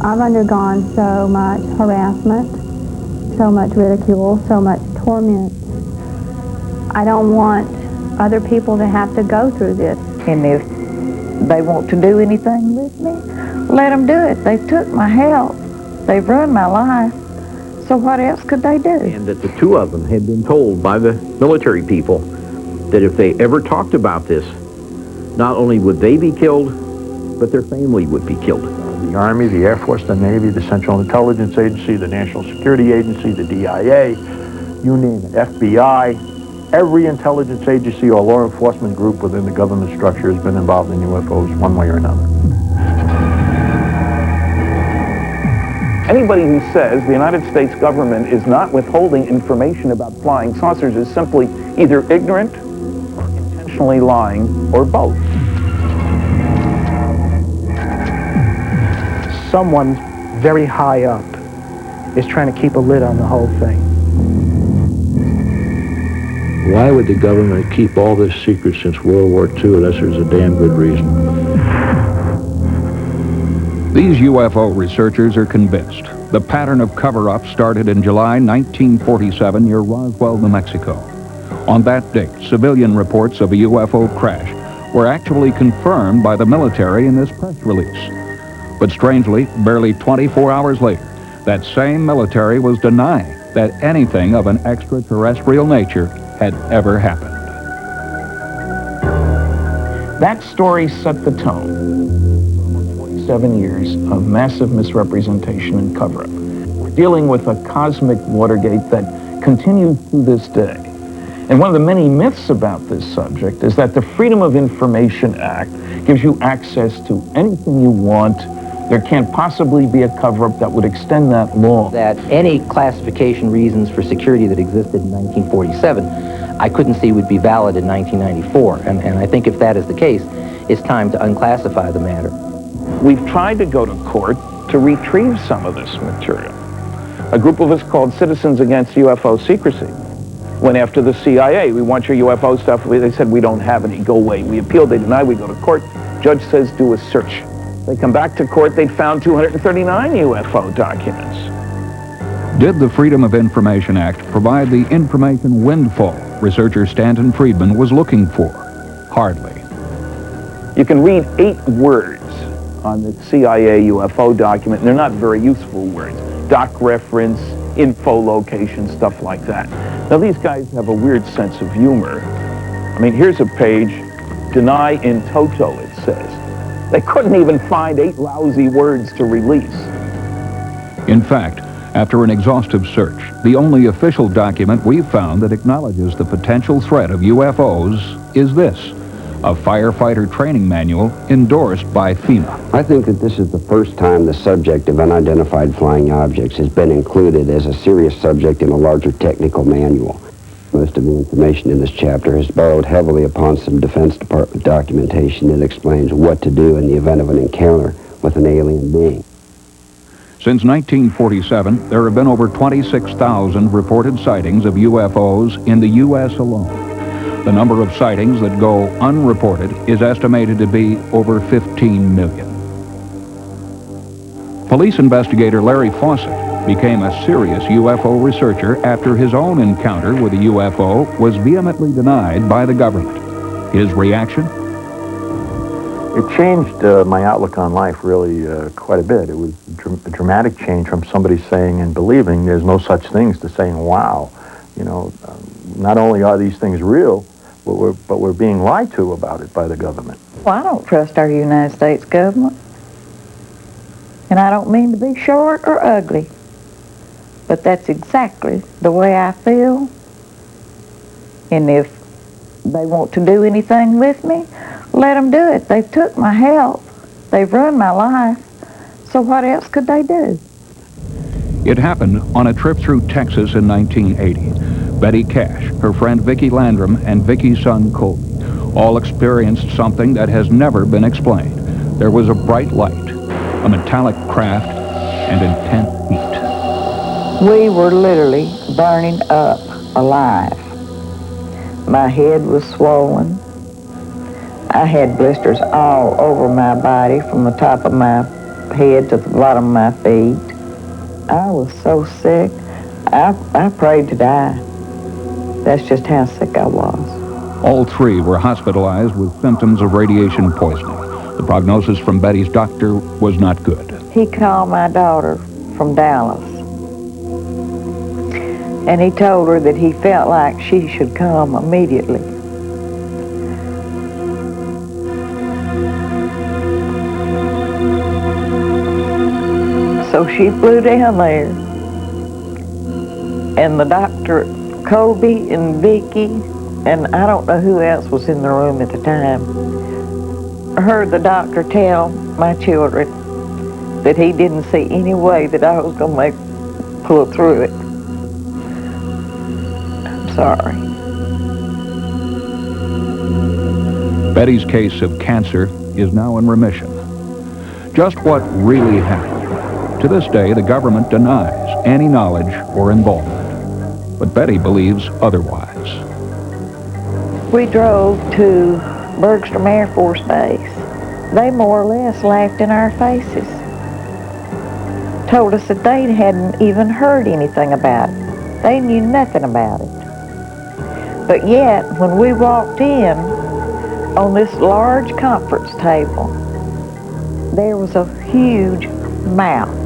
I've undergone so much harassment, so much ridicule, so much torment. I don't want other people to have to go through this. And if they want to do anything with me, let them do it. They took my health. They've ruined my life. So what else could they do? And that the two of them had been told by the military people that if they ever talked about this, not only would they be killed, but their family would be killed. The Army, the Air Force, the Navy, the Central Intelligence Agency, the National Security Agency, the DIA, you name it, FBI, every intelligence agency or law enforcement group within the government structure has been involved in UFOs one way or another. Anybody who says the United States government is not withholding information about flying saucers is simply either ignorant or intentionally lying, or both. Someone very high up is trying to keep a lid on the whole thing. Why would the government keep all this secret since World War II unless there's a damn good reason? These UFO researchers are convinced the pattern of cover-up started in July 1947 near Roswell, New Mexico. On that date, civilian reports of a UFO crash were actually confirmed by the military in this press release. But strangely, barely 24 hours later, that same military was denying that anything of an extraterrestrial nature had ever happened. That story set the tone. 7 years of massive misrepresentation and cover-up. We're dealing with a cosmic Watergate that continues to this day. And one of the many myths about this subject is that the Freedom of Information Act gives you access to anything you want. There can't possibly be a cover-up that would extend that law. That any classification reasons for security that existed in 1947, I couldn't see would be valid in 1994. And I think if that is the case, it's time to unclassify the matter. We've tried to go to court to retrieve some of this material. A group of us called Citizens Against UFO Secrecy went after the CIA. We want your UFO stuff. They said, we don't have any, go away. We appealed, they denied, we go to court. Judge says, do a search. They come back to court, they'd found 239 UFO documents. Did the Freedom of Information Act provide the information windfall researcher Stanton Friedman was looking for? Hardly. You can read 8 words on the CIA UFO document, and they're not very useful words. Doc reference, info location, stuff like that. Now these guys have a weird sense of humor. I mean, here's a page, deny in toto, it says. They couldn't even find 8 lousy words to release. In fact, after an exhaustive search, the only official document we've found that acknowledges the potential threat of UFOs is this: a firefighter training manual endorsed by FEMA. I think that this is the first time the subject of unidentified flying objects has been included as a serious subject in a larger technical manual. Most of the information in this chapter is borrowed heavily upon some Defense Department documentation that explains what to do in the event of an encounter with an alien being. Since 1947, there have been over 26,000 reported sightings of UFOs in the U.S. alone. The number of sightings that go unreported is estimated to be over 15 million. Police investigator Larry Fawcett became a serious UFO researcher after his own encounter with a UFO was vehemently denied by the government. His reaction? It changed my outlook on life really quite a bit. It was a dramatic change from somebody saying and believing there's no such things to saying, wow, you know, not only are these things real, but we're being lied to about it by the government. Well, I don't trust our United States government. And I don't mean to be short or ugly, but that's exactly the way I feel. And if they want to do anything with me, let them do it. They've took my health. They've ruined my life. So what else could they do? It happened on a trip through Texas in 1980. Betty Cash, her friend Vicki Landrum, and Vicki's son Colby all experienced something that has never been explained. There was a bright light, a metallic craft, and intense heat. We were literally burning up alive. My head was swollen. I had blisters all over my body from the top of my head to the bottom of my feet. I was so sick. I prayed to die. That's just how sick I was. All three were hospitalized with symptoms of radiation poisoning. The prognosis from Betty's doctor was not good. He called my daughter from Dallas, and he told her that he felt like she should come immediately. So she flew down there, and the doctor, Colby and Vicky, and I don't know who else was in the room at the time, heard the doctor tell my children that he didn't see any way that I was going to pull through it. I'm sorry. Betty's case of cancer is now in remission. Just what really happened? To this day, the government denies any knowledge or involvement. But Betty believes otherwise. We drove to Bergstrom Air Force Base. They more or less laughed in our faces. Told us that they hadn't even heard anything about it. They knew nothing about it. But yet, when we walked in, on this large conference table, there was a huge mouth.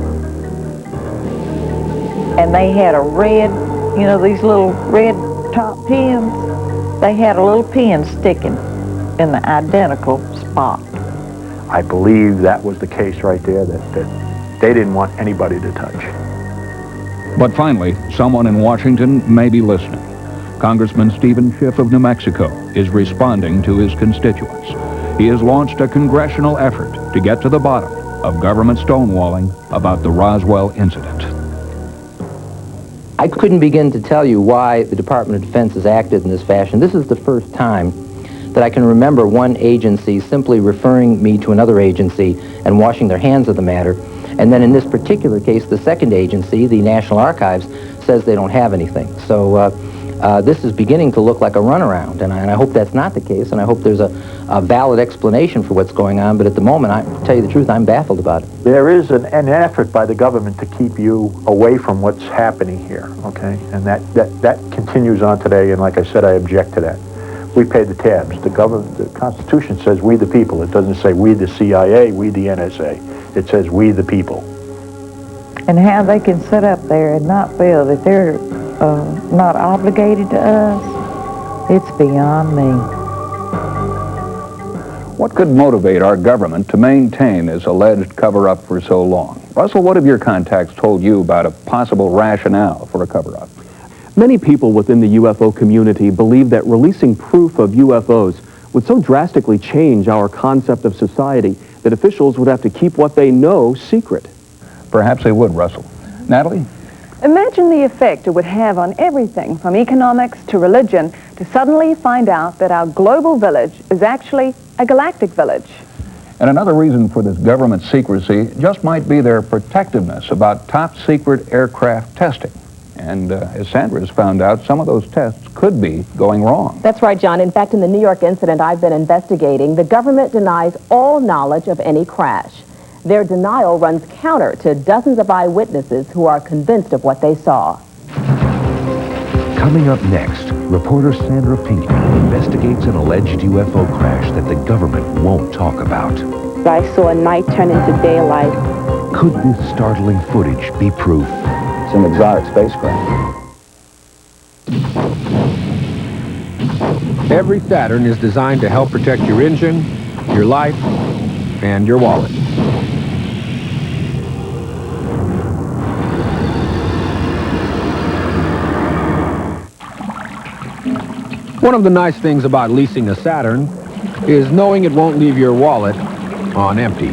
And they had a red, you know, these little red top pins. They had a little pin sticking in the identical spot. I believe that was the case right there, that they didn't want anybody to touch. But finally, someone in Washington may be listening. Congressman Stephen Schiff of New Mexico is responding to his constituents. He has launched a congressional effort to get to the bottom of government stonewalling about the Roswell incident. I couldn't begin to tell you why the Department of Defense has acted in this fashion. This is the first time that I can remember one agency simply referring me to another agency and washing their hands of the matter. And then in this particular case, the second agency, the National Archives, says they don't have anything. So this is beginning to look like a runaround, and I hope that's not the case, and I hope there's a valid explanation for what's going on, but at the moment, to tell you the truth, I'm baffled about it. There is an effort by the government to keep you away from what's happening here, okay? And that continues on today, and like I said, I object to that. We pay the tabs. The Constitution says we the people. It doesn't say we the CIA, we the NSA. It says we the people. And how they can sit up there and not feel that they're not obligated to us, it's beyond me. What could motivate our government to maintain this alleged cover-up for so long? Russell, what have your contacts told you about a possible rationale for a cover-up? Many people within the UFO community believe that releasing proof of UFOs would so drastically change our concept of society that officials would have to keep what they know secret. Perhaps they would, Russell. Natalie? Imagine the effect it would have on everything from economics to religion to suddenly find out that our global village is actually a galactic village. And another reason for this government secrecy just might be their protectiveness about top-secret aircraft testing. And as Sandra's found out, some of those tests could be going wrong. That's right, John. In fact, in the New York incident I've been investigating, the government denies all knowledge of any crash. Their denial runs counter to dozens of eyewitnesses who are convinced of what they saw. Coming up next, reporter Sandra Pinkman investigates an alleged UFO crash that the government won't talk about. I saw a night turn into daylight. Could this startling footage be proof? It's an exotic spacecraft. Every Saturn is designed to help protect your engine, your life, and your wallet. One of the nice things about leasing a Saturn is knowing it won't leave your wallet on empty.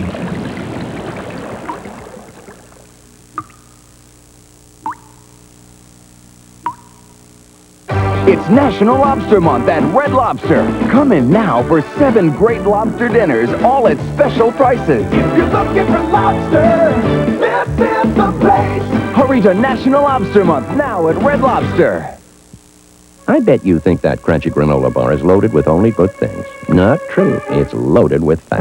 It's National Lobster Month at Red Lobster. Come in now for 7 great lobster dinners, all at special prices. If you're looking for lobster, this is the place. Hurry to National Lobster Month now at Red Lobster. I bet you think that crunchy granola bar is loaded with only good things. Not true. It's loaded with fat.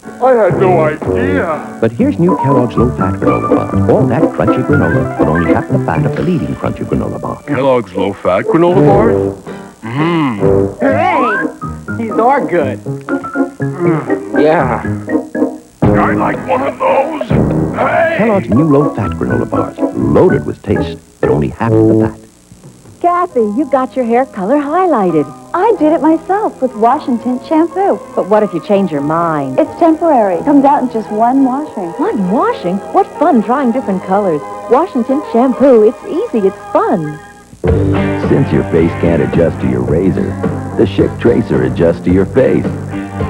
I had no idea. But here's new Kellogg's low-fat granola bar. All that crunchy granola, but only half the fat of the leading crunchy granola bar. Kellogg's low-fat granola bars? Hooray! These are good. Yeah. I like one of those. Hey! Kellogg's new low-fat granola bars, loaded with taste, but only half the fat. Kathy, you got your hair color highlighted. I did it myself with wash and tint shampoo. But what if you change your mind? It's temporary. It comes out in just one washing. One washing? What fun trying different colors. Wash and tint shampoo, it's easy, it's fun. Since your face can't adjust to your razor, the Schick Tracer adjusts to your face.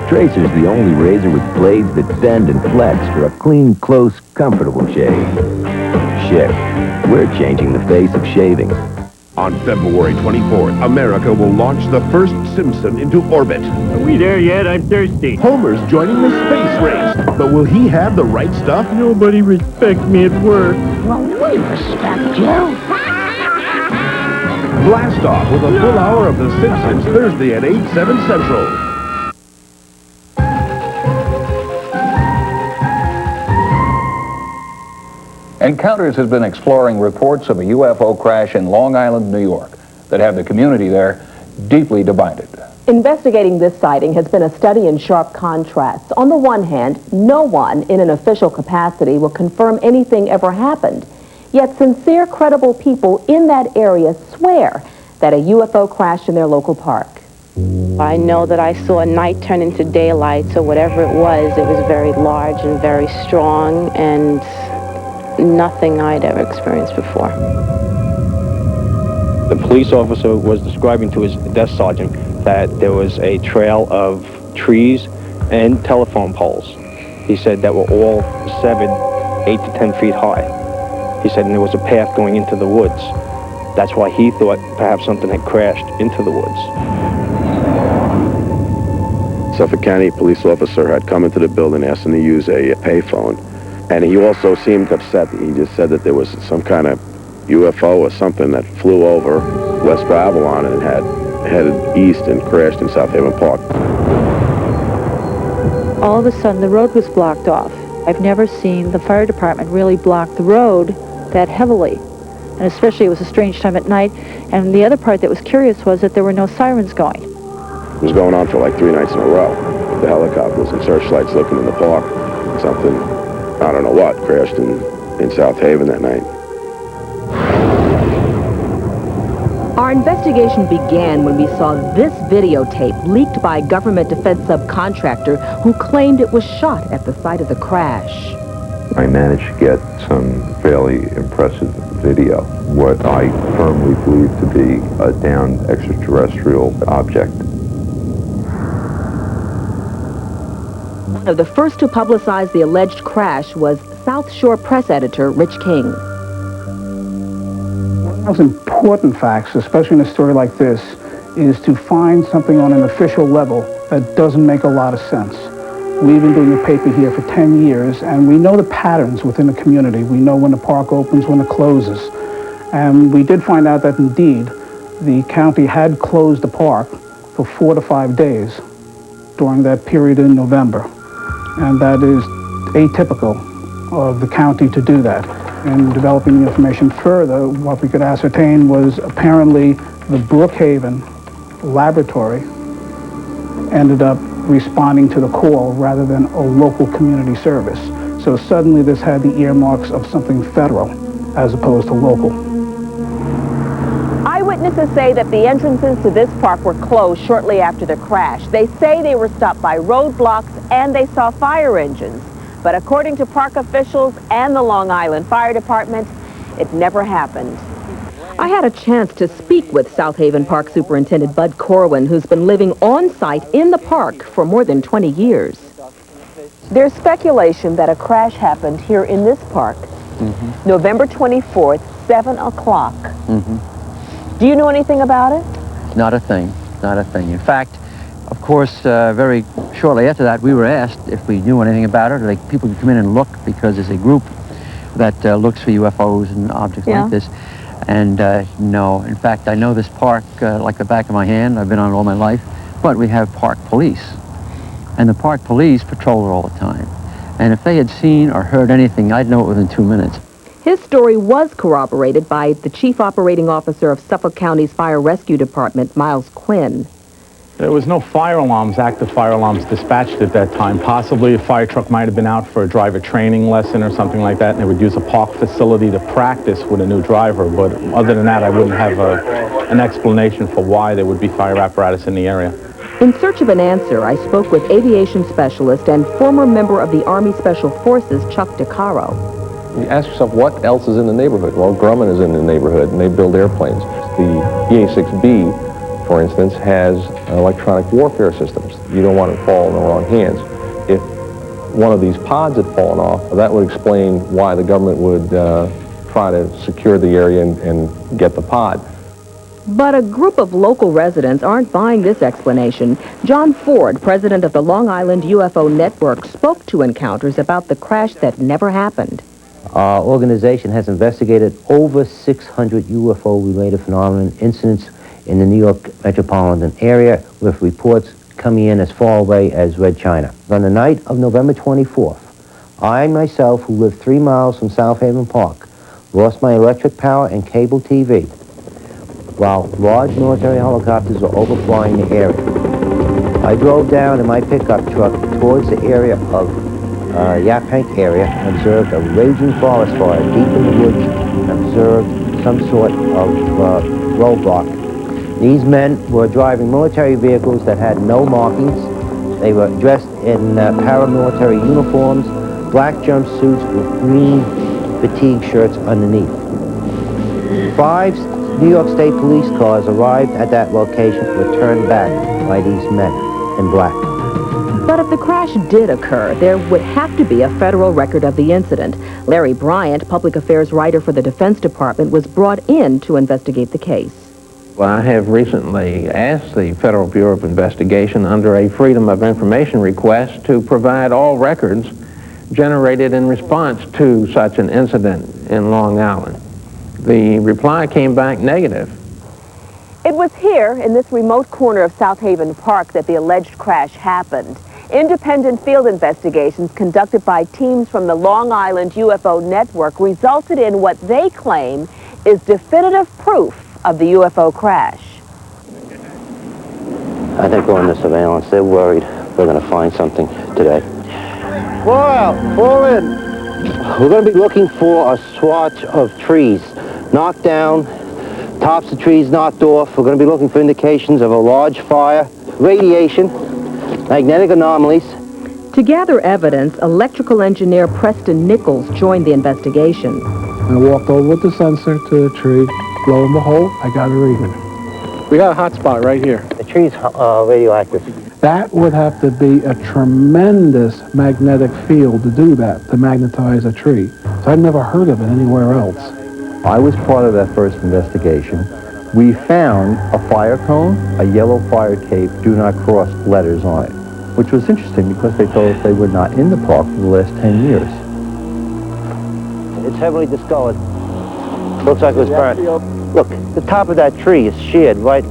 Tracer's the only razor with blades that bend and flex for a clean, close, comfortable shave. Schick, we're changing the face of shaving. On February 24th, America will launch the first Simpson into orbit. Are we there yet? I'm thirsty. Homer's joining the space race, but will he have the right stuff? Nobody respects me at work. Well, we respect you. Blast off with a full hour of The Simpsons Thursday at 8, 7 Central. Encounters has been exploring reports of a UFO crash in Long Island, New York, that have the community there deeply divided. Investigating this sighting has been a study in sharp contrasts. On the one hand, no one in an official capacity will confirm anything ever happened. Yet sincere, credible people in that area swear that a UFO crashed in their local park. I know that I saw night turn into daylight, so whatever it was very large and very strong, and nothing I'd ever experienced before. The police officer was describing to his desk sergeant that there was a trail of trees and telephone poles. He said that were all 8 to 10 feet high. He said, and there was a path going into the woods. That's why he thought perhaps something had crashed into the woods. Suffolk County police officer had come into the building, asked him to use a payphone. And he also seemed upset. He just said that there was some kind of UFO or something that flew over West Babylon and had headed east and crashed in South Haven Park. All of a sudden, the road was blocked off. I've never seen the fire department really block the road that heavily. And especially it was a strange time at night. And the other part that was curious was that there were no sirens going. It was going on for like 3 nights in a row. The helicopters and searchlights looking in the park. Something, I don't know what, crashed in South Haven that night. Our investigation began when we saw this videotape leaked by a government defense subcontractor who claimed it was shot at the site of the crash. I managed to get some fairly impressive video, what I firmly believe to be a downed extraterrestrial object. One of the first to publicize the alleged crash was South Shore press editor Rich King. One of the most important facts, especially in a story like this, is to find something on an official level that doesn't make a lot of sense. We've been doing the paper here for 10 years, and we know the patterns within the community. We know when the park opens, when it closes. And we did find out that, indeed, the county had closed the park for 4 to 5 days during that period in November. And that is atypical of the county to do that. In developing the information further, what we could ascertain was apparently the Brookhaven laboratory ended up responding to the call rather than a local community service. So suddenly this had the earmarks of something federal as opposed to local. Eyewitnesses say that the entrances to this park were closed shortly after the crash. They say they were stopped by roadblocks and they saw fire engines. But according to park officials and the Long Island Fire Department, it never happened. I had a chance to speak with South Haven Park Superintendent Bud Corwin, who's been living on site in the park for more than 20 years. There's speculation that a crash happened here in this park, November 24th, 7 o'clock. Do you know anything about it? Not a thing, not a thing. In fact, of course, very shortly after that, we were asked if we knew anything about it, or like people could come in and look, because there's a group that looks for UFOs and objects like this. And no, in fact, I know this park like the back of my hand. I've been on it all my life, but we have park police And the park police patrol it all the time. And if they had seen or heard anything, I'd know it within 2 minutes. His story was corroborated by the Chief Operating Officer of Suffolk County's Fire Rescue Department, Miles Quinn. There was no fire alarms, active fire alarms dispatched at that time. Possibly a fire truck might have been out for a driver training lesson or something like that, and they would use a park facility to practice with a new driver. But other than that, I wouldn't have an explanation for why there would be fire apparatus in the area. In search of an answer, I spoke with aviation specialist and former member of the Army Special Forces, Chuck DeCaro. You ask yourself, what else is in the neighborhood? Well, Grumman is in the neighborhood, and they build airplanes. The EA-6B, for instance, has electronic warfare systems. You don't want it to fall in the wrong hands. If one of these pods had fallen off, that would explain why the government would try to secure the area and get the pod. But a group of local residents aren't buying this explanation. John Ford, president of the Long Island UFO Network, spoke to encounters about the crash that never happened. Our organization has investigated over 600 UFO-related phenomenon incidents in the New York metropolitan area, with reports coming in as far away as Red China. On the night of November 24th, I myself, who lived 3 miles from South Haven Park, lost my electric power and cable TV, while large military helicopters were overflying the area. I drove down in my pickup truck towards the area of Yaphank area and observed a raging forest fire deep in the woods and observed some sort of roadblock. These men were driving military vehicles that had no markings. They were dressed in paramilitary uniforms, black jumpsuits with green fatigue shirts underneath. 5 New York State police cars arrived at that location, were turned back by these men in black. But if the crash did occur, there would have to be a federal record of the incident. Larry Bryant, public affairs writer for the Defense Department, was brought in to investigate the case. Well, I have recently asked the Federal Bureau of Investigation under a Freedom of Information request to provide all records generated in response to such an incident in Long Island. The reply came back negative. It was here, in this remote corner of South Haven Park, that the alleged crash happened. Independent field investigations conducted by teams from the Long Island UFO Network resulted in what they claim is definitive proof of the UFO crash. I think we're under surveillance. They're worried we're going to find something today. Fall out! Fall in! We're going to be looking for a swatch of trees knocked down, tops of trees knocked off. We're going to be looking for indications of a large fire, radiation, magnetic anomalies. To gather evidence, electrical engineer Preston Nichols joined the investigation. I walked over with the sensor to the tree. Lo and behold, I got a reading. We got a hot spot right here. The tree's radioactive. That would have to be a tremendous magnetic field to do that, to magnetize a tree. So I'd never heard of it anywhere else. I was part of that first investigation. We found a fire cone, a yellow fire tape, do not cross letters on it, which was interesting because they told us they were not in the park for the last 10 years. It's heavily discolored. Looks like it was burnt. Look, the top of that tree is sheared right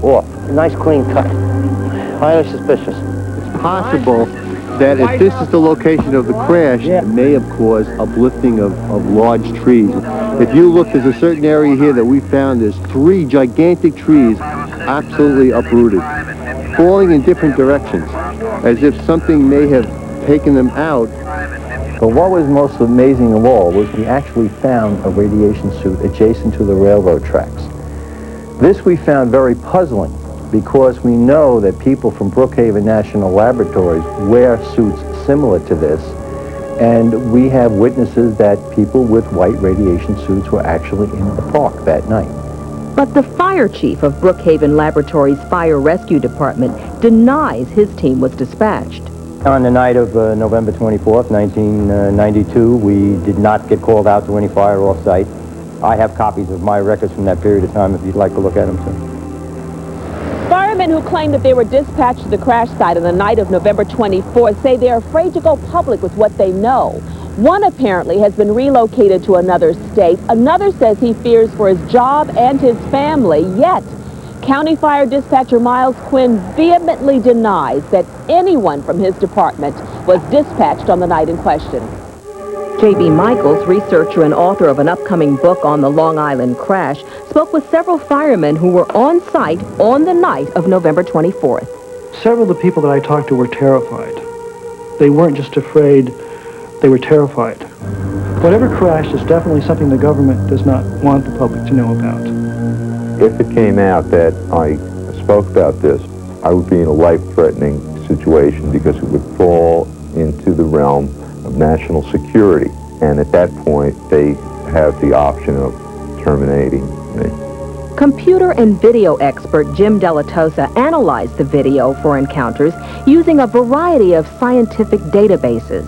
off. A nice clean cut. Highly suspicious. It's possible that if this is the location of the crash, it may have caused uplifting of large trees. If you look, there's a certain area here that we found, there's 3 gigantic trees absolutely uprooted, falling in different directions, as if something may have taken them out. But what was most amazing of all was we actually found a radiation suit adjacent to the railroad tracks. This we found very puzzling because we know that people from Brookhaven National Laboratories wear suits similar to this, and we have witnesses that people with white radiation suits were actually in the park that night. But the fire chief of Brookhaven Laboratories Fire Rescue Department denies his team was dispatched. On the night of November 24th, 1992, we did not get called out to any fire off-site. I have copies of my records from that period of time if you'd like to look at them, too. Firemen who claim that they were dispatched to the crash site on the night of November 24th say they're afraid to go public with what they know. One apparently has been relocated to another state. Another says he fears for his job and his family. Yet, County Fire Dispatcher Miles Quinn vehemently denies that anyone from his department was dispatched on the night in question. J.B. Michaels, researcher and author of an upcoming book on the Long Island crash, spoke with several firemen who were on site on the night of November 24th. Several of the people that I talked to were terrified. They weren't just afraid, they were terrified. Whatever crashed is definitely something the government does not want the public to know about. If it came out that I spoke about this, I would be in a life-threatening situation because it would fall into the realm of national security. And at that point, they have the option of terminating me. Computer and video expert Jim Delatosa analyzed the video for encounters using a variety of scientific databases.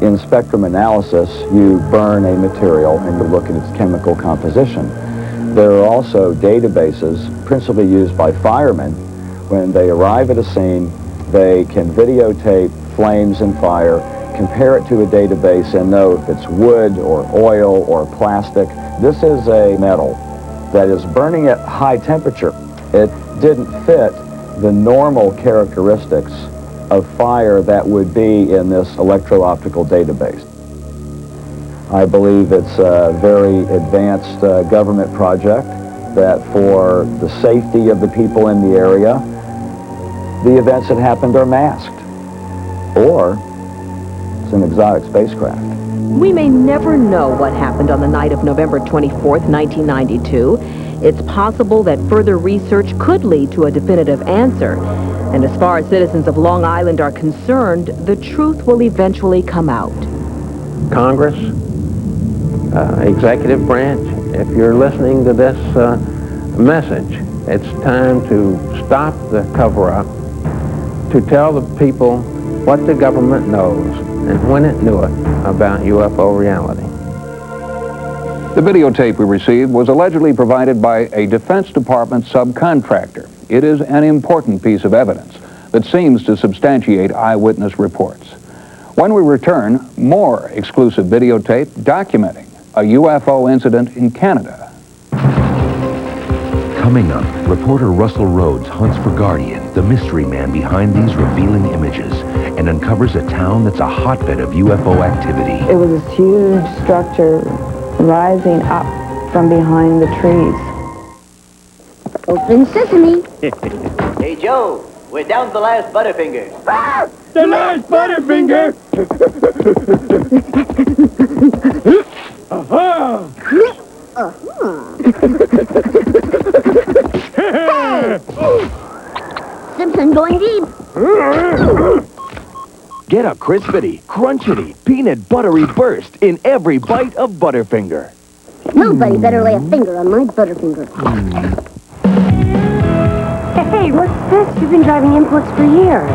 In spectrum analysis, you burn a material and you look at its chemical composition. There are also databases principally used by firemen. When they arrive at a scene, they can videotape flames and fire, compare it to a database and know if it's wood or oil or plastic. This is a metal that is burning at high temperature. It didn't fit the normal characteristics of fire that would be in this electro-optical database. I believe it's a very advanced government project that for the safety of the people in the area, the events that happened are masked, or it's an exotic spacecraft. We may never know what happened on the night of November 24th, 1992. It's possible that further research could lead to a definitive answer. And as far as citizens of Long Island are concerned, the truth will eventually come out. Congress, executive branch, if you're listening to this message, it's time to stop the cover-up, to tell the people what the government knows and when it knew it about UFO reality. The videotape we received was allegedly provided by a Defense Department subcontractor. It is an important piece of evidence that seems to substantiate eyewitness reports. When we return, more exclusive videotape documenting a UFO incident in Canada. Coming up, reporter Russell Rhodes hunts for Guardian, the mystery man behind these revealing images, and uncovers a town that's a hotbed of UFO activity. It was this huge structure rising up from behind the trees. Open sesame. Hey, Joe, we're down to the last Butterfinger. Ah! The last Butterfinger! Aha! Simpson going deep. Get a crispity, crunchity, peanut buttery burst in every bite of Butterfinger. Nobody better lay a finger on my Butterfinger. Hey, what's this? You've been driving imports for years.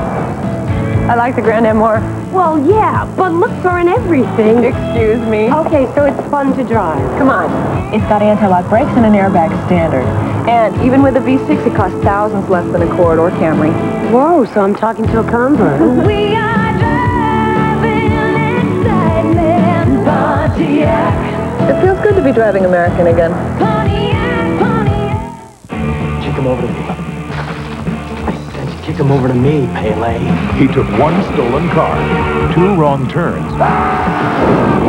I like the Grand Am more. Well, yeah, but looks are in everything. Excuse me. Okay, so it's fun to drive. Come on. It's got anti-lock brakes and an airbag standard. And even with a V6, it costs thousands less than a corridor Camry. Whoa, so I'm talking to a convert. We are driving excitement, Pontiac. It feels good to be driving American again. Pontiac, Pontiac. Kick him over to me. I said kick him over to me, Pele. He took one stolen car, 2 wrong turns,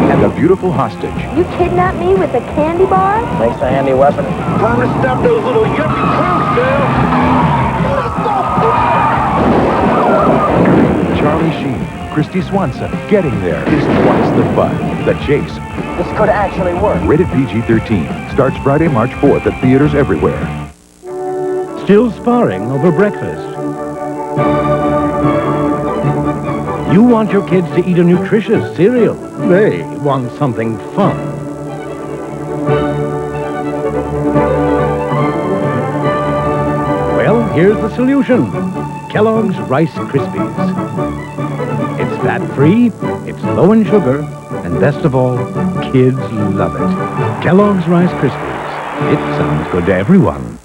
and a beautiful hostage. You kidnapped me with a candy bar? Makes a handy weapon. Time to stop those little yuppie crooks now. Charlie Sheen, Christy Swanson, getting there is twice the fun. The Chase. This could actually work. Rated PG-13. Starts Friday, March 4th at theaters everywhere. Still sparring over breakfast. You want your kids to eat a nutritious cereal. They want something fun. Well, here's the solution. Kellogg's Rice Krispies. It's fat-free, it's low in sugar, and best of all, kids love it. Kellogg's Rice Krispies. It sounds good to everyone.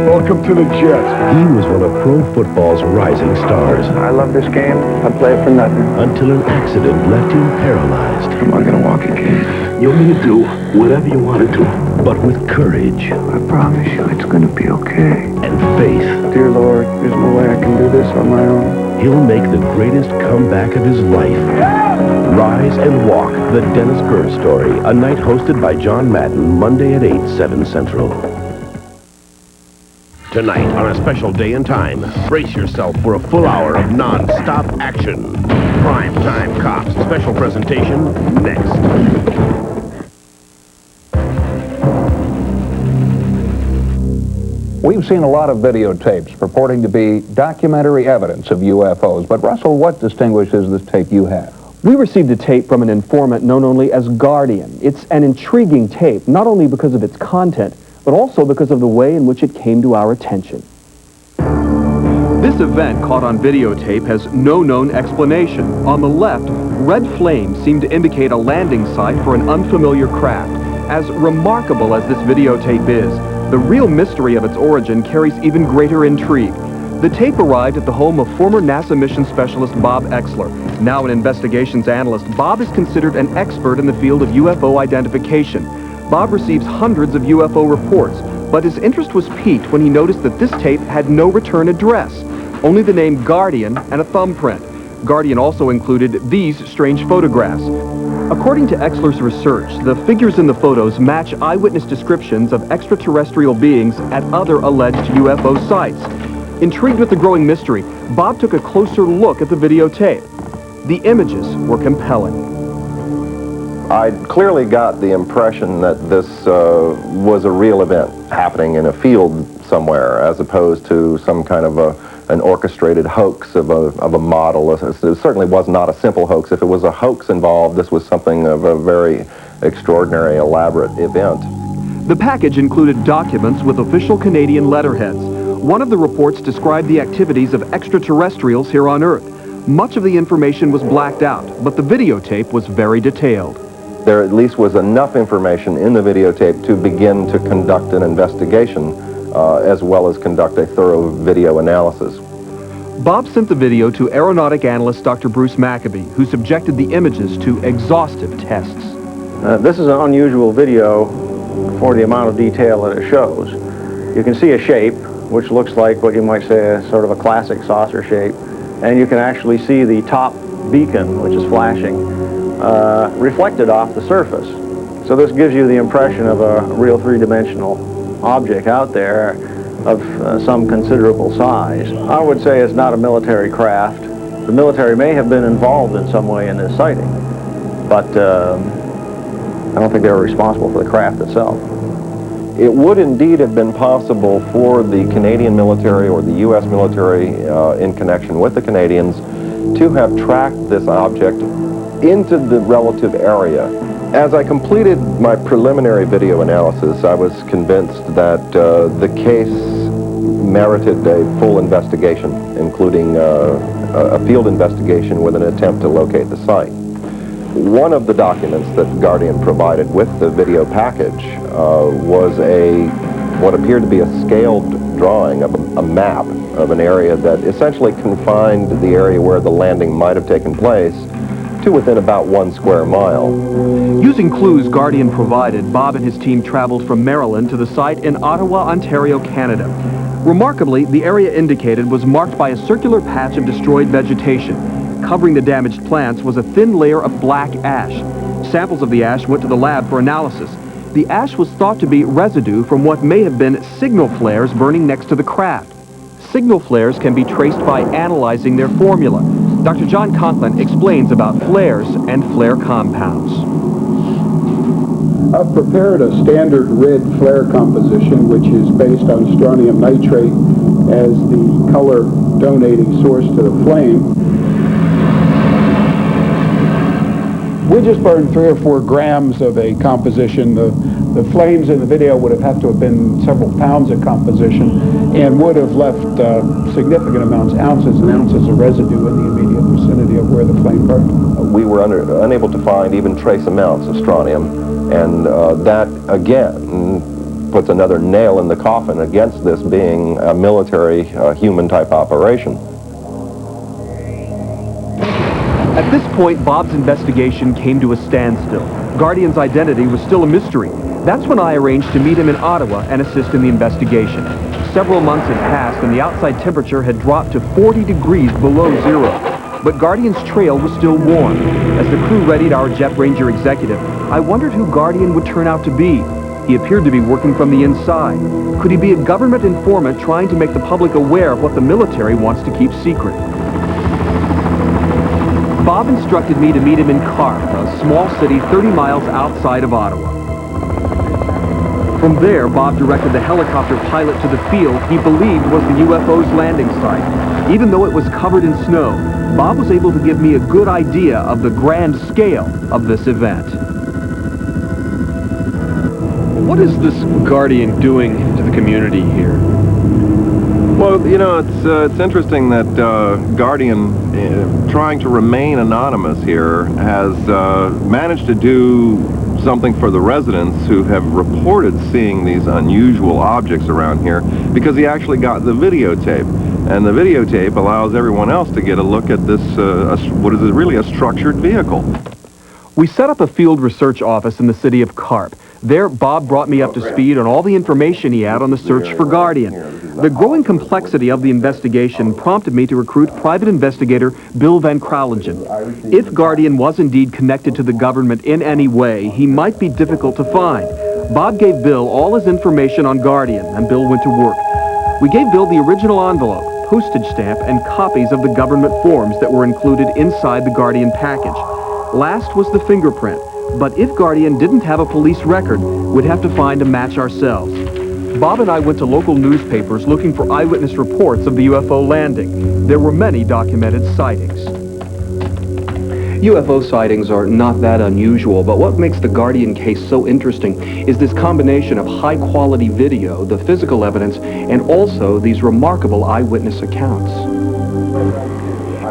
Welcome to the Jets. He was one of pro football's rising stars. I love this game. I play it for nothing. Until an accident left him paralyzed. I'm not going to walk again. You want me to do whatever you want to do, but with courage. I promise you it's going to be okay. And faith. Dear Lord, there's no way I can do this on my own. He'll make the greatest comeback of his life. Rise and Walk, the Dennis Kerr story. A night hosted by John Madden, Monday at 8, 7 Central. Tonight, on a special day and time, brace yourself for a full hour of non-stop action. Prime Time Cops special presentation next. We've seen a lot of videotapes purporting to be documentary evidence of UFOs, but Russell, what distinguishes this tape you have? We received a tape from an informant known only as Guardian. It's an intriguing tape, not only because of its content, but also because of the way in which it came to our attention. This event caught on videotape has no known explanation. On the left, red flames seem to indicate a landing site for an unfamiliar craft. As remarkable as this videotape is, the real mystery of its origin carries even greater intrigue. The tape arrived at the home of former NASA mission specialist Bob Exler. Now an investigations analyst, Bob is considered an expert in the field of UFO identification. Bob receives hundreds of UFO reports, but his interest was piqued when he noticed that this tape had no return address, only the name Guardian and a thumbprint. Guardian also included these strange photographs. According to Exler's research, the figures in the photos match eyewitness descriptions of extraterrestrial beings at other alleged UFO sites. Intrigued with the growing mystery, Bob took a closer look at the videotape. The images were compelling. I clearly got the impression that this was a real event happening in a field somewhere, as opposed to some kind of an orchestrated hoax of a model. It certainly was not a simple hoax. If it was a hoax involved, this was something of a very extraordinary, elaborate event. The package included documents with official Canadian letterheads. One of the reports described the activities of extraterrestrials here on Earth. Much of the information was blacked out, but the videotape was very detailed. There at least was enough information in the videotape to begin to conduct an investigation, as well as conduct a thorough video analysis. Bob sent the video to aeronautic analyst Dr. Bruce Maccabee, who subjected the images to exhaustive tests. This is an unusual video for the amount of detail that it shows. You can see a shape, which looks like what you might say is sort of a classic saucer shape, and you can actually see the top beacon, which is flashing, reflected off the surface. So this gives you the impression of a real three-dimensional object out there of some considerable size. I would say it's not a military craft. The military may have been involved in some way in this sighting, but I don't think they were responsible for the craft itself. It would indeed have been possible for the Canadian military or the U.S. military in connection with the Canadians to have tracked this object into the relative area. As I completed my preliminary video analysis, I was convinced that the case merited a full investigation, including a field investigation with an attempt to locate the site. One of the documents that Guardian provided with the video package was what appeared to be a scaled drawing of a map of an area that essentially confined the area where the landing might have taken place to within about 1 square mile. Using clues Guardian provided, Bob and his team traveled from Maryland to the site in Ottawa, Ontario, Canada. Remarkably, the area indicated was marked by a circular patch of destroyed vegetation. Covering the damaged plants was a thin layer of black ash. Samples of the ash went to the lab for analysis. The ash was thought to be residue from what may have been signal flares burning next to the craft. Signal flares can be traced by analyzing their formula. Dr. John Conklin explains about flares and flare compounds. I've prepared a standard red flare composition, which is based on strontium nitrate as the color donating source to the flame. We just burned 3 or 4 grams of a composition. The flames in the video would have had to have been several pounds of composition and would have left significant amounts, ounces and ounces of residue in the immediate vicinity of where the flame burned. We were unable to find even trace amounts of strontium, and that again puts another nail in the coffin against this being a military human type operation. At this point, Bob's investigation came to a standstill. Guardian's identity was still a mystery. That's when I arranged to meet him in Ottawa and assist in the investigation. Several months had passed and the outside temperature had dropped to 40 degrees below zero. But Guardian's trail was still warm. As the crew readied our Jet Ranger executive, I wondered who Guardian would turn out to be. He appeared to be working from the inside. Could he be a government informant trying to make the public aware of what the military wants to keep secret? Bob instructed me to meet him in Carp, a small city 30 miles outside of Ottawa. From there, Bob directed the helicopter pilot to the field he believed was the UFO's landing site. Even though it was covered in snow, Bob was able to give me a good idea of the grand scale of this event. What is this Guardian doing to the community here? Well, you know, it's interesting that Guardian, trying to remain anonymous here, has managed to do something for the residents who have reported seeing these unusual objects around here, because he actually got the videotape. And the videotape allows everyone else to get a look at this, what is really a structured vehicle. We set up a field research office in the city of Carp. There, Bob brought me up to speed on all the information he had on the search for Guardian. The growing complexity of the investigation prompted me to recruit private investigator Bill Van Kralingen. If Guardian was indeed connected to the government in any way, he might be difficult to find. Bob gave Bill all his information on Guardian, and Bill went to work. We gave Bill the original envelope, postage stamp, and copies of the government forms that were included inside the Guardian package. Last was the fingerprint. But if Guardian didn't have a police record, we'd have to find a match ourselves. Bob and I went to local newspapers looking for eyewitness reports of the UFO landing. There were many documented sightings. UFO sightings are not that unusual, but what makes the Guardian case so interesting is this combination of high-quality video, the physical evidence, and also these remarkable eyewitness accounts.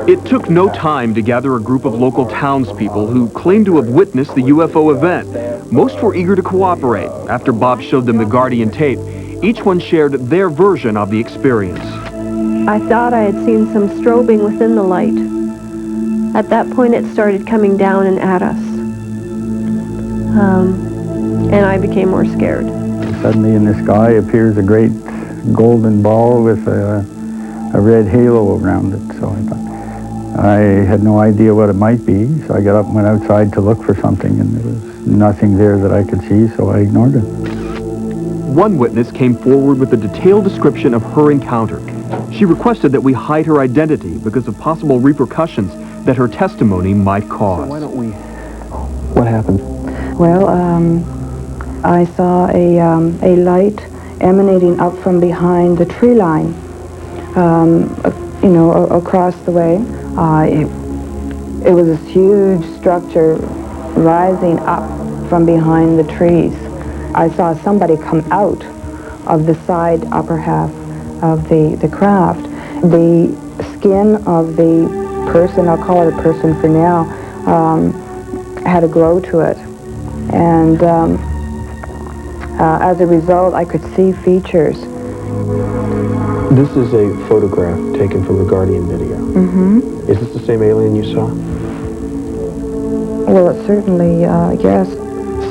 It took no time to gather a group of local townspeople who claimed to have witnessed the UFO event. Most were eager to cooperate. After Bob showed them the Guardian tape, each one shared their version of the experience. I thought I had seen some strobing within the light. At that point, it started coming down and at us. And I became more scared. Suddenly in the sky appears a great golden ball with a red halo around it. So I thought, I had no idea what it might be, so I got up and went outside to look for something, and there was nothing there that I could see, so I ignored it. One witness came forward with a detailed description of her encounter. She requested that we hide her identity because of possible repercussions that her testimony might cause. So why don't we... What happened? Well, I saw a light emanating up from behind the tree line, you know, across the way. It was this huge structure rising up from behind the trees. I saw somebody come out of the side upper half of the craft. The skin of the person, I'll call it a person for now, had a glow to it. And as a result, I could see features. This is a photograph taken from the Guardian video. Mm-hmm. Is this the same alien you saw? Well, it certainly, yes.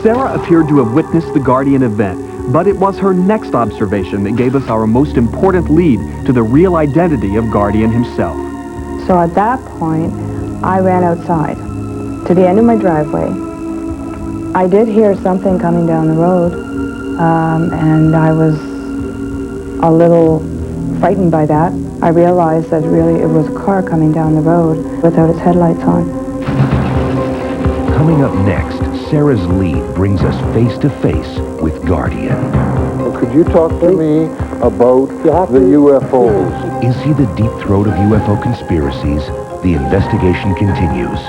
Sarah appeared to have witnessed the Guardian event, but it was her next observation that gave us our most important lead to the real identity of Guardian himself. So at that point, I ran outside to the end of my driveway. I did hear something coming down the road, and I was a little frightened by that. I realized that really it was a car coming down the road without its headlights on. Coming up next, Sarah's lead brings us face to face with Guardian. Could you talk to me about the UFOs? Is he the deep throat of UFO conspiracies? The investigation continues.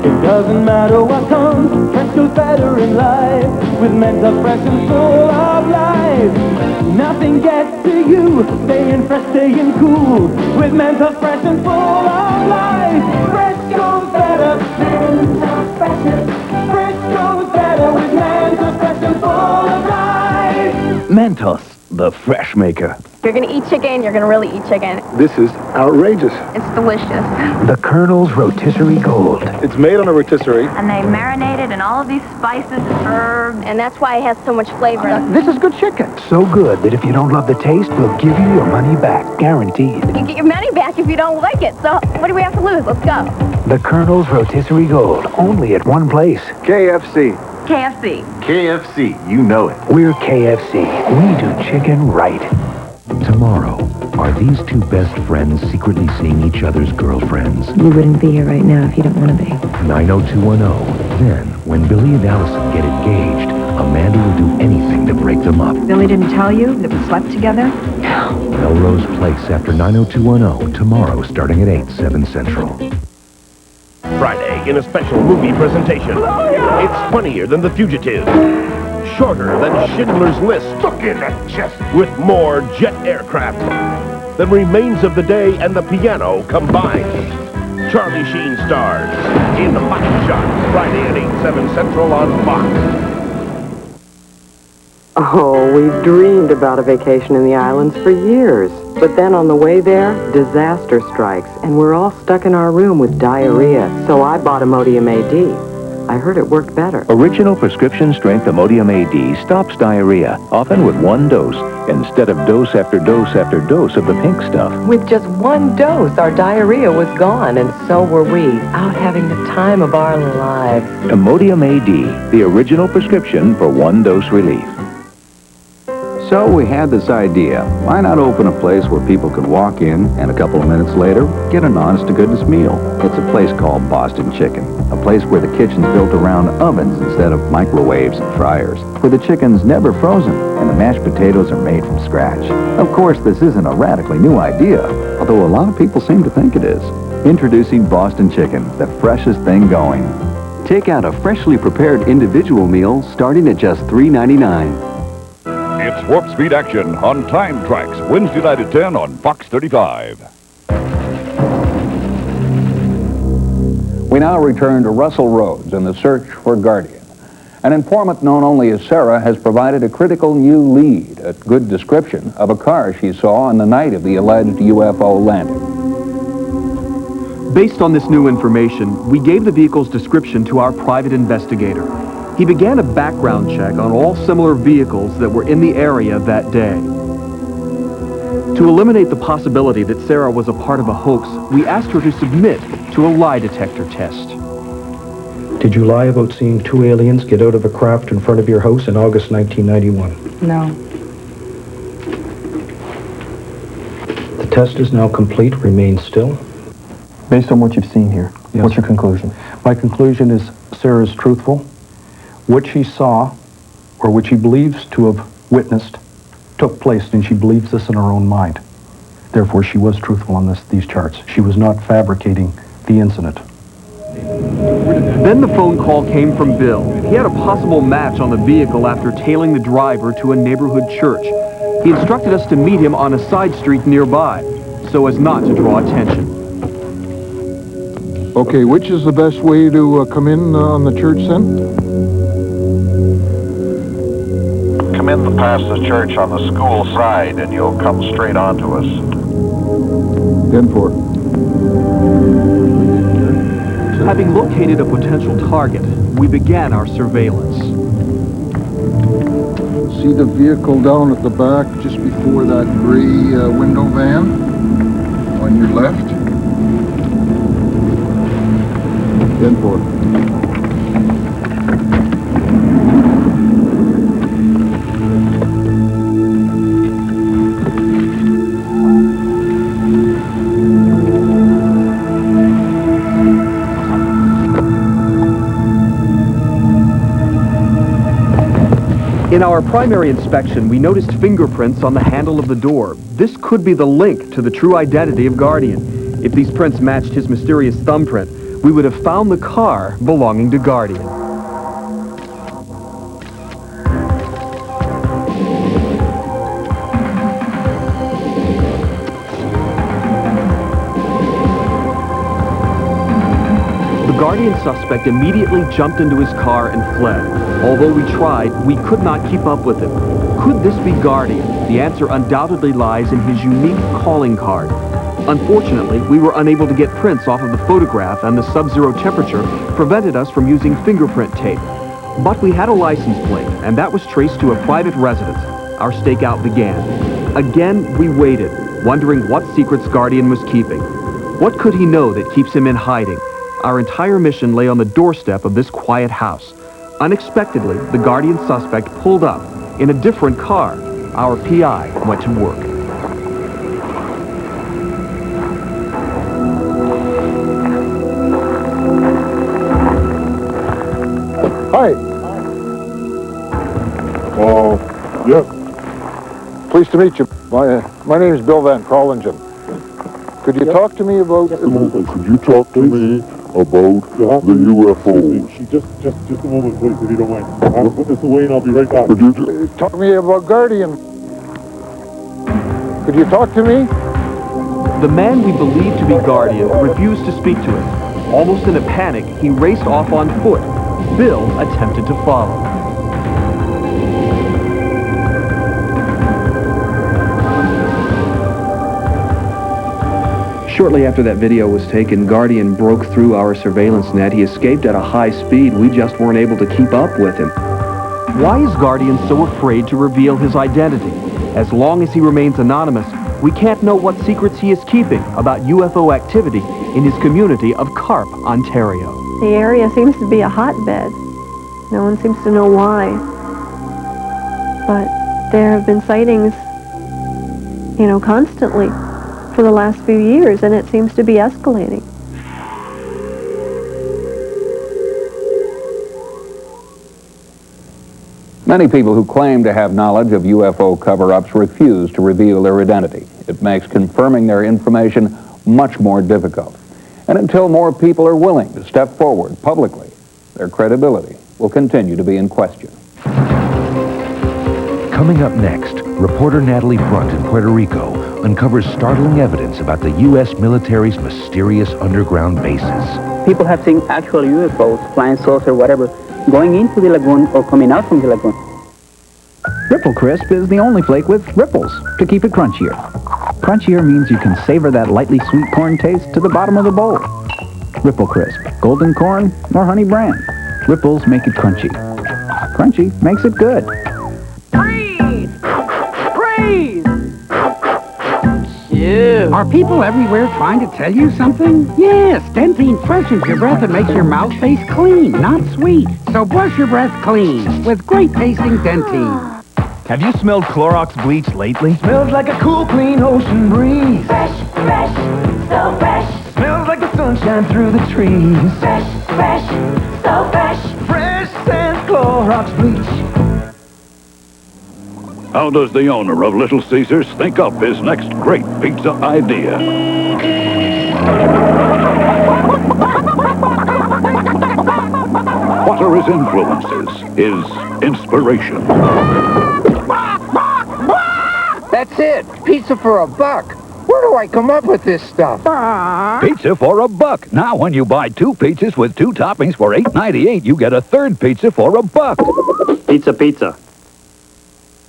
It doesn't matter what comes, friends goes better in life. With mental fresh and full of life. Nothing gets to you, staying fresh, staying cool. With mental fresh and full of life. Fresh goes better, mental freshness. Fresh goes better with mental fresh and full of life. Mentos, the fresh maker. If you're gonna eat chicken, you're gonna really eat chicken. This is outrageous. It's delicious. The Colonel's rotisserie gold. It's made on a rotisserie. And they marinate it in all of these spices and herbs, and that's why it has so much flavor. This is good chicken. So good that if you don't love the taste, we'll give you your money back, guaranteed. You can get your money back if you don't like it, so what do we have to lose? Let's go. The Colonel's rotisserie gold, only at one place. KFC. KFC. KFC, you know it. We're KFC. We do chicken right. Tomorrow, are these two best friends secretly seeing each other's girlfriends? You wouldn't be here right now if you don't want to be. 90210. Then, when Billy and Allison get engaged, Amanda will do anything to break them up. Billy didn't tell you that we slept together? Melrose Place after 90210, tomorrow starting at 8, 7 Central. Friday in a special movie presentation. It's funnier than The Fugitive. Shorter than Schindler's List. Look in that chest. With more jet aircraft than Remains of the Day and The Piano combined. Charlie Sheen stars in Hot Shot, Friday at 8, 7 Central on Fox. Oh, we've dreamed about a vacation in the islands for years. But then on the way there, disaster strikes, and we're all stuck in our room with diarrhea. So I bought Imodium AD. I heard it worked better. Original prescription strength Imodium AD stops diarrhea, often with one dose, instead of dose after dose after dose of the pink stuff. With just one dose, our diarrhea was gone, and so were we, out having the time of our lives. Imodium AD, the original prescription for one dose relief. So we had this idea. Why not open a place where people could walk in and a couple of minutes later get an honest-to-goodness meal? It's a place called Boston Chicken, a place where the kitchen's built around ovens instead of microwaves and fryers, where the chicken's never frozen and the mashed potatoes are made from scratch. Of course, this isn't a radically new idea, although a lot of people seem to think it is. Introducing Boston Chicken, the freshest thing going. Take out a freshly prepared individual meal starting at just $3.99. It's Warp Speed action on Time Tracks, Wednesday night at 10 on Fox 35. We now return to Russell Rhodes and the search for Guardian. An informant known only as Sarah has provided a critical new lead, a good description of a car she saw on the night of the alleged UFO landing. Based on this new information, we gave the vehicle's description to our private investigator. He began a background check on all similar vehicles that were in the area that day. To eliminate the possibility that Sarah was a part of a hoax, we asked her to submit to a lie detector test. Did you lie about seeing two aliens get out of a craft in front of your house in August 1991? No. The test is now complete. Remain still. Based on what you've seen here, what's your conclusion? My conclusion is Sarah's truthful. What she saw, or what she believes to have witnessed, took place, and she believes this in her own mind. Therefore, she was truthful on these charts. She was not fabricating the incident. Then the phone call came from Bill. He had a possible match on the vehicle after tailing the driver to a neighborhood church. He instructed us to meet him on a side street nearby, so as not to draw attention. Okay, which is the best way to come in on the church then? Come in past the church on the school side and you'll come straight on to us. 10-4. Having located a potential target, we began our surveillance. See the vehicle down at the back just before that gray window van on your left? 10-4. In our primary inspection, we noticed fingerprints on the handle of the door. This could be the link to the true identity of Guardian. If these prints matched his mysterious thumbprint, we would have found the car belonging to Guardian. The Guardian suspect immediately jumped into his car and fled. Although we tried, we could not keep up with him. Could this be Guardian? The answer undoubtedly lies in his unique calling card. Unfortunately, we were unable to get prints off of the photograph, and the sub-zero temperature prevented us from using fingerprint tape. But we had a license plate, and that was traced to a private residence. Our stakeout began. Again, we waited, wondering what secrets Guardian was keeping. What could he know that keeps him in hiding? Our entire mission lay on the doorstep of this quiet house. Unexpectedly, the Guardian suspect pulled up in a different car. Our PI went to work. Hi. Yes. Pleased to meet you. My name is Bill Van Krollingen. Could you talk to me about... Could you talk to me about the UFOs? Just a moment, please, if you don't mind. I'll put this away and I'll be right back. Could you talk to me about Guardian? Could you talk to me? The man we believed to be Guardian refused to speak to us. Almost in a panic, he raced off on foot. Bill attempted to follow. Shortly after that video was taken, Guardian broke through our surveillance net. He escaped at a high speed. We just weren't able to keep up with him. Why is Guardian so afraid to reveal his identity? As long as he remains anonymous, we can't know what secrets he is keeping about UFO activity in his community of Carp, Ontario. The area seems to be a hotbed. No one seems to know why. But there have been sightings, constantly for the last few years, and it seems to be escalating. Many people who claim to have knowledge of UFO cover-ups refuse to reveal their identity. It makes confirming their information much more difficult. And until more people are willing to step forward publicly, their credibility will continue to be in question. Coming up next, reporter Natalie Brunt in Puerto Rico uncovers startling evidence about the U.S. military's mysterious underground bases. People have seen actual UFOs, flying saucer, whatever, going into the lagoon or coming out from the lagoon. Ripple Crisp is the only flake with ripples to keep it crunchier. Crunchier means you can savor that lightly sweet corn taste to the bottom of the bowl. Ripple Crisp, golden corn or honey bran. Ripples make it crunchy. Crunchy makes it good. Freeze! Freeze! Ew. Are people everywhere trying to tell you something? Yes, Dentine freshens your breath and makes your mouth taste clean, not sweet. So brush your breath clean with great tasting Dentine. Have you smelled Clorox bleach lately? Smells like a cool, clean ocean breeze. Fresh, fresh, so fresh. Smells like the sunshine through the trees. Fresh, fresh, so fresh. Fresh Sans Clorox bleach. How does the owner of Little Caesars think up his next great pizza idea? What are his influences, his inspiration? That's it. Pizza for $1. Where do I come up with this stuff? Pizza for $1. Now when you buy 2 pizzas with 2 toppings for $8.98, you get a third pizza for $1. Pizza, pizza.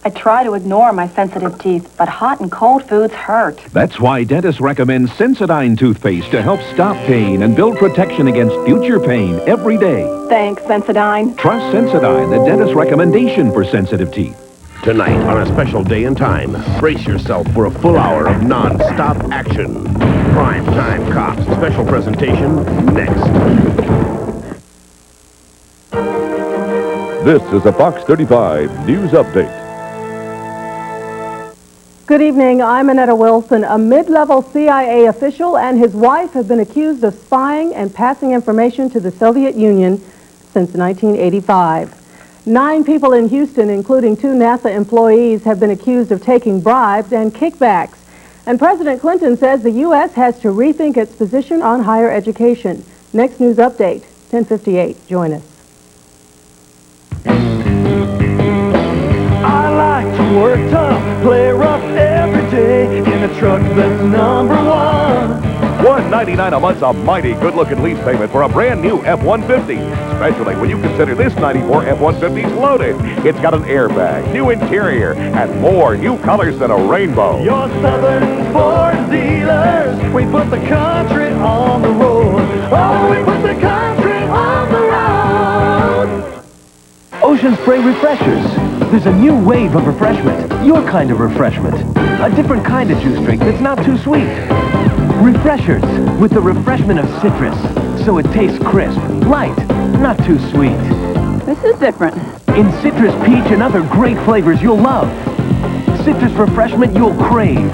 I try to ignore my sensitive teeth, but hot and cold foods hurt. That's why dentists recommend Sensodyne toothpaste to help stop pain and build protection against future pain every day. Thanks, Sensodyne. Trust Sensodyne, the dentist's recommendation for sensitive teeth. Tonight, on a special day and time, brace yourself for a full hour of non-stop action. Prime Time Cops special presentation next. This is a Fox 35 News Update. Good evening. I'm Annetta Wilson. A mid-level CIA official and his wife have been accused of spying and passing information to the Soviet Union since 1985. 9 people in Houston, including 2 NASA employees, have been accused of taking bribes and kickbacks. And President Clinton says the U.S. has to rethink its position on higher education. Next news update, 10:58. Join us. I like to work tough, play rough every day in a truck that's #1. $199 a month's a mighty good-looking lease payment for a brand new F-150, especially when you consider this '94 F-150's loaded. It's got an airbag, new interior, and more new colors than a rainbow. Your Southern Ford dealers, we put the country on the road. Oh, we put the country on the road. Ocean Spray Refreshers. There's a new wave of refreshment. Your kind of refreshment. A different kind of juice drink that's not too sweet. Refreshers with the refreshment of citrus. So it tastes crisp, light, not too sweet. This is different. In citrus, peach, and other great flavors you'll love. Citrus refreshment you'll crave.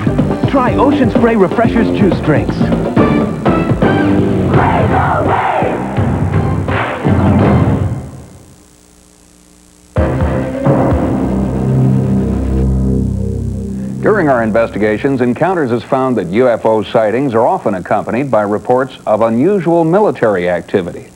Try Ocean Spray Refreshers juice drinks. During our investigations, Encounters has found that UFO sightings are often accompanied by reports of unusual military activity.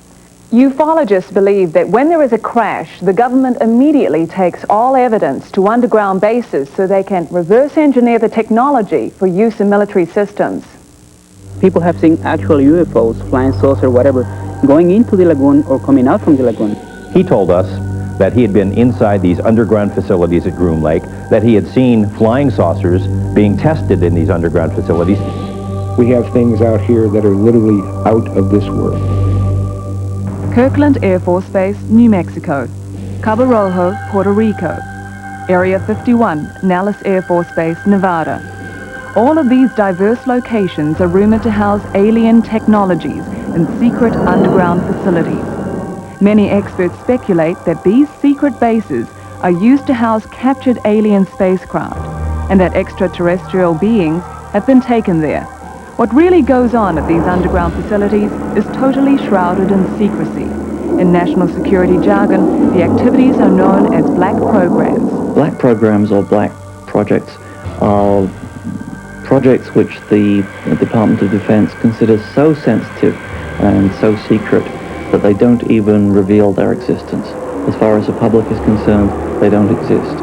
Ufologists believe that when there is a crash, the government immediately takes all evidence to underground bases so they can reverse engineer the technology for use in military systems. People have seen actual UFOs, flying saucer, whatever, going into the lagoon or coming out from the lagoon. He told us that he had been inside these underground facilities at Groom Lake, that he had seen flying saucers being tested in these underground facilities. We have things out here that are literally out of this world. Kirkland Air Force Base, New Mexico. Cabo Rojo, Puerto Rico. Area 51, Nellis Air Force Base, Nevada. All of these diverse locations are rumored to house alien technologies in secret underground facilities. Many experts speculate that these secret bases are used to house captured alien spacecraft and that extraterrestrial beings have been taken there. What really goes on at these underground facilities is totally shrouded in secrecy. In national security jargon, the activities are known as black programs. Black programs or black projects are projects which the Department of Defense considers so sensitive and so secret that they don't even reveal their existence. As far as the public is concerned, they don't exist.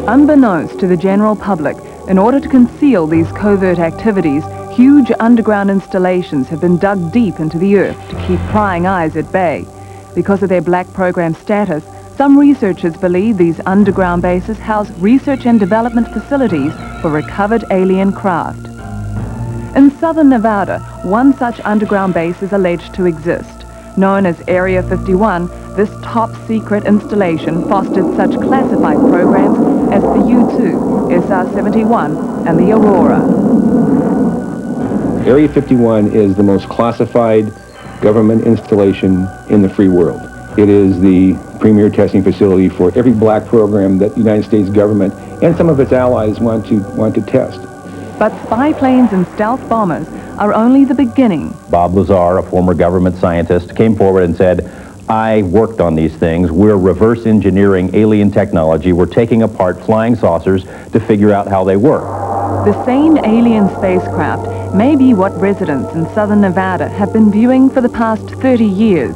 Unbeknownst to the general public, in order to conceal these covert activities, huge underground installations have been dug deep into the earth to keep prying eyes at bay. Because of their black program status, some researchers believe these underground bases house research and development facilities for recovered alien craft. In southern Nevada, one such underground base is alleged to exist. Known as Area 51, this top-secret installation fostered such classified programs as the U-2, SR-71, and the Aurora. Area 51 is the most classified government installation in the free world. It is the premier testing facility for every black program that the United States government and some of its allies want to test. But spy planes and stealth bombers are only the beginning. Bob Lazar, a former government scientist, came forward and said, I worked on these things. We're reverse engineering alien technology. We're taking apart flying saucers to figure out how they work. The same alien spacecraft may be what residents in southern Nevada have been viewing for the past 30 years.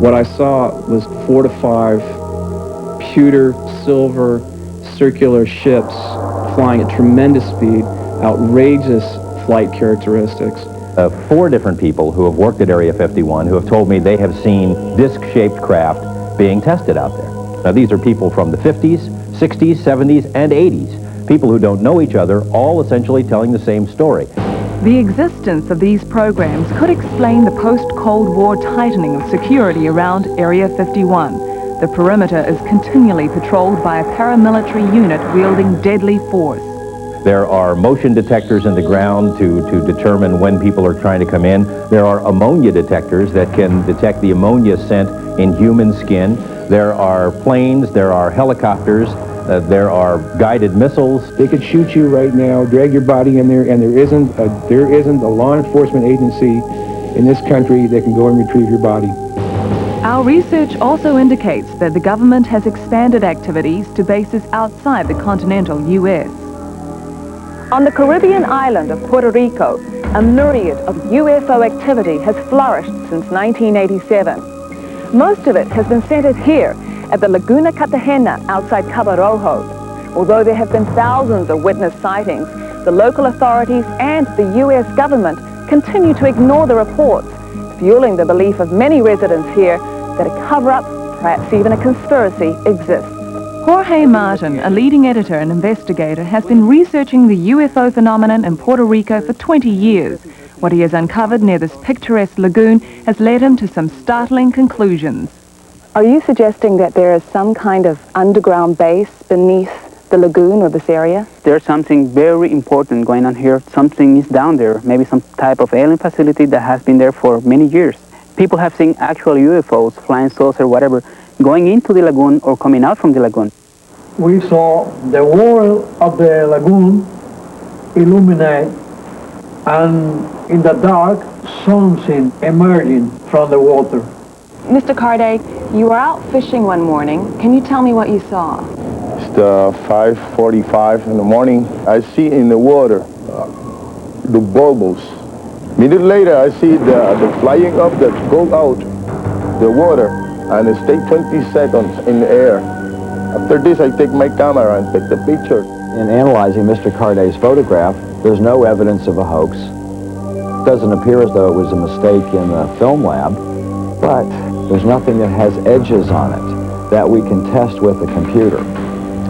What I saw was 4 to 5 pewter, silver, circular ships flying at tremendous speed, outrageous flight characteristics. 4 different people who have worked at Area 51 who have told me they have seen disc-shaped craft being tested out there. Now, these are people from the 50s, 60s, 70s, and 80s. People who don't know each other, all essentially telling the same story. The existence of these programs could explain the post-Cold War tightening of security around Area 51. The perimeter is continually patrolled by a paramilitary unit wielding deadly force. There are motion detectors in the ground to determine when people are trying to come in. There are ammonia detectors that can detect the ammonia scent in human skin. There are planes, there are helicopters, there are guided missiles. They could shoot you right now, drag your body in there, and there isn't a law enforcement agency in this country that can go and retrieve your body. Our research also indicates that the government has expanded activities to bases outside the continental U.S. On the Caribbean island of Puerto Rico, a myriad of UFO activity has flourished since 1987. Most of it has been centered here at the Laguna Cartagena outside Cabo Rojo. Although there have been thousands of witness sightings, the local authorities and the U.S. government continue to ignore the reports, fueling the belief of many residents here that a cover-up, perhaps even a conspiracy, exists. Jorge Martin, a leading editor and investigator, has been researching the UFO phenomenon in Puerto Rico for 20 years. What he has uncovered near this picturesque lagoon has led him to some startling conclusions. Are you suggesting that there is some kind of underground base beneath the lagoon or this area? There's something very important going on here. Something is down there, maybe some type of alien facility that has been there for many years. People have seen actual UFOs, flying saucer, whatever, going into the lagoon or coming out from the lagoon. We saw the wall of the lagoon illuminate, and in the dark, something emerging from the water. Mr. Carday, you were out fishing one morning. Can you tell me what you saw? It's 5:45 in the morning. I see in the water the bubbles. A minute later, I see the flying object go out the water and stay 20 seconds in the air. After this, I take my camera and take the picture. In analyzing Mr. Carday's photograph, there's no evidence of a hoax. It doesn't appear as though it was a mistake in the film lab, but there's nothing that has edges on it that we can test with a computer.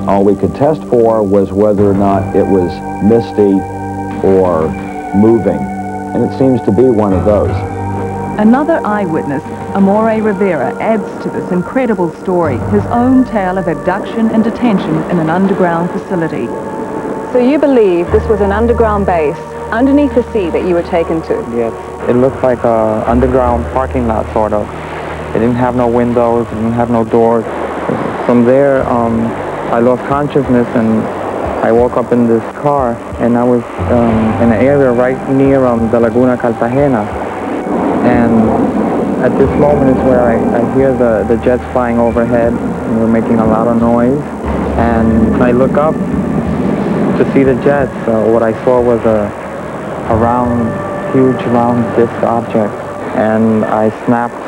All we could test for was whether or not it was misty or moving, and it seems to be one of those. Another eyewitness, Amore Rivera, adds to this incredible story his own tale of abduction and detention in an underground facility. So you believe this was an underground base underneath the sea that you were taken to? Yes. It looked like an underground parking lot, sort of. It didn't have no windows, it didn't have no doors. From there, I lost consciousness and I woke up in this car, and I was in an area right near the Laguna Cartagena. And at this moment is where I hear the jets flying overhead, and they're making a lot of noise. And I look up to see the jets. What I saw was a huge round disc object, and I snapped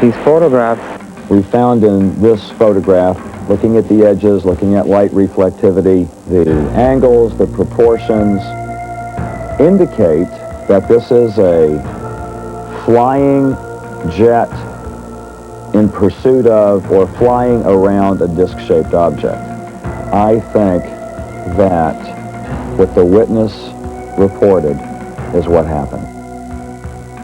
these photographs. We found in this photograph, looking at the edges, looking at light reflectivity, the angles, the proportions, indicate that this is a flying jet in pursuit of or flying around a disc-shaped object. I think that what the witness reported is what happened.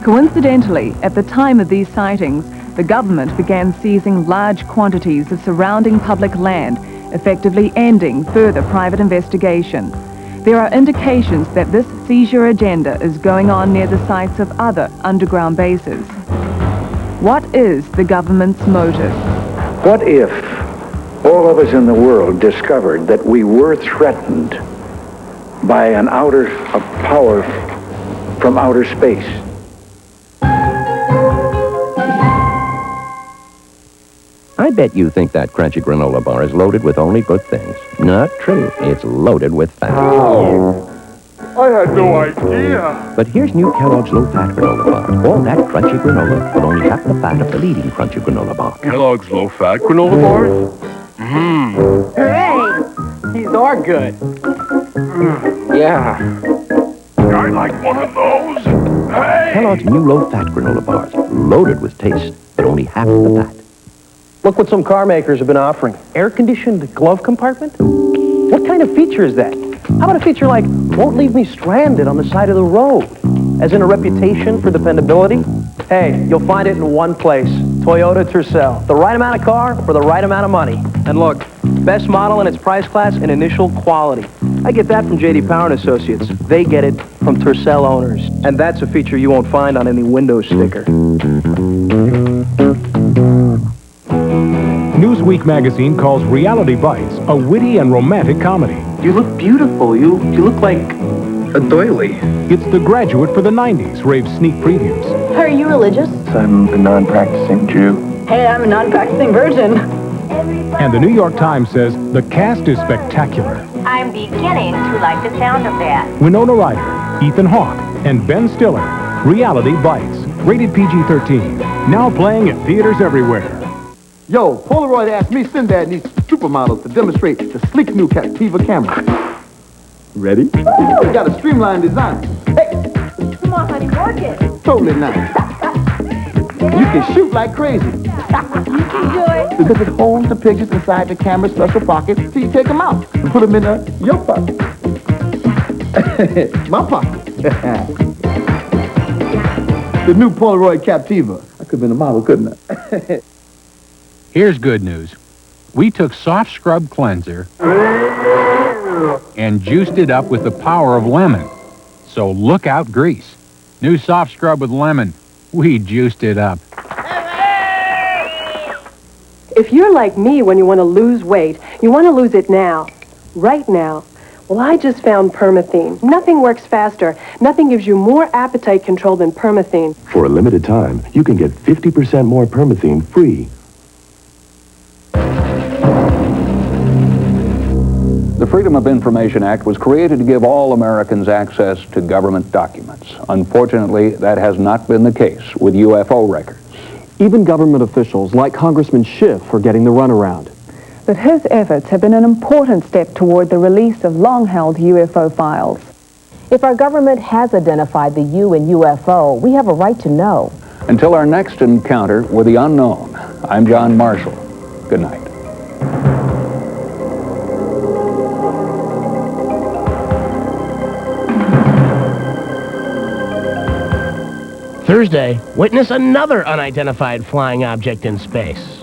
Coincidentally, at the time of these sightings, the government began seizing large quantities of surrounding public land, effectively ending further private investigation. There are indications that this seizure agenda is going on near the sites of other underground bases. What is the government's motive? What if all of us in the world discovered that we were threatened by a power from outer space? I bet you think that crunchy granola bar is loaded with only good things. Not true. It's loaded with fat. Oh, I had no idea. But here's new Kellogg's low-fat granola bar. All that crunchy granola, but only half the fat of the leading crunchy granola bar. Kellogg's low-fat granola bars? Mmm. Hey, these are good. Yeah. I like one of those. Hey! Kellogg's new low-fat granola bars, loaded with taste, but only half the fat. Look what some car makers have been offering. Air-conditioned glove compartment? What kind of feature is that? How about a feature like, won't leave me stranded on the side of the road? As in a reputation for dependability? Hey, you'll find it in one place. Toyota Tercel. The right amount of car for the right amount of money. And look, best model in its price class and initial quality. I get that from J.D. Power & Associates. They get it from Tercel owners. And that's a feature you won't find on any Windows sticker. Newsweek magazine calls Reality Bites a witty and romantic comedy. You look beautiful. You look like a doily. It's The Graduate for the 90s, raves sneak previews. Are you religious? I'm a non-practicing Jew. Hey, I'm a non-practicing virgin. And the New York Times says the cast is spectacular. I'm beginning to like the sound of that. Winona Ryder, Ethan Hawke, and Ben Stiller. Reality Bites, rated PG-13. Now playing in theaters everywhere. Yo, Polaroid asked me Sinbad needs supermodels to demonstrate the sleek new Captiva camera. Ready? We got a streamlined design. Come on, honey, work it. Totally nice. You can shoot like crazy. You can do it. Because it holds the pictures inside the camera's special pocket till you take them out and put them in your pocket. My pocket. The new Polaroid Captiva. I could have been a model, couldn't I? Here's good news. We took soft scrub cleanser and juiced it up with the power of lemon. So look out grease. New soft scrub with lemon. We juiced it up. If you're like me when you want to lose weight, you want to lose it now, right now. Well, I just found permethine. Nothing works faster. Nothing gives you more appetite control than permethine. For a limited time, you can get 50% more permethine free. The Freedom of Information Act was created to give all Americans access to government documents. Unfortunately, that has not been the case with UFO records. Even government officials like Congressman Schiff are getting the runaround. But his efforts have been an important step toward the release of long-held UFO files. If our government has identified the U in UFO, we have a right to know. Until our next encounter with the unknown, I'm John Marshall. Good night. Thursday, witness another unidentified flying object in space.